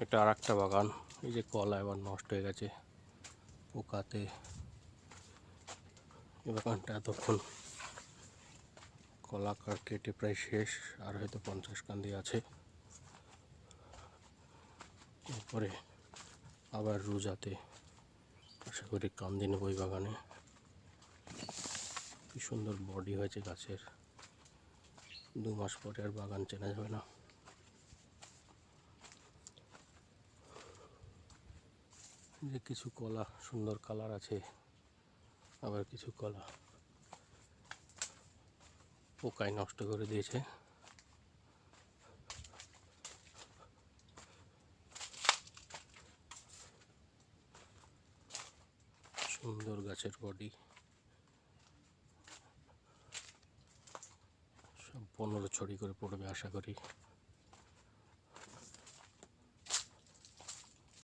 এটা আর একটা বাগান। এই যে কলা এবার নষ্ট হয়ে গেছে পোকাতে। এই বাগানটা এতক্ষণ কলা কেটে প্রায় শেষ, আর হয়তো 50 কান্দি আছে। এরপরে আবার রোজাতে আশা করি কান্দি নেব ওই বাগানে। কি সুন্দর বডি হয়েছে গাছের, 2 মাস পরে আর বাগান চেনা যাবে না। যে কিছু কলা সুন্দর কালার আছে, আবার কিছু কলা পোকায় নষ্ট করে দিয়েছে। সুন্দর গাছের বডি, সব 15 ছড়ি করে পড়বে আশা করি।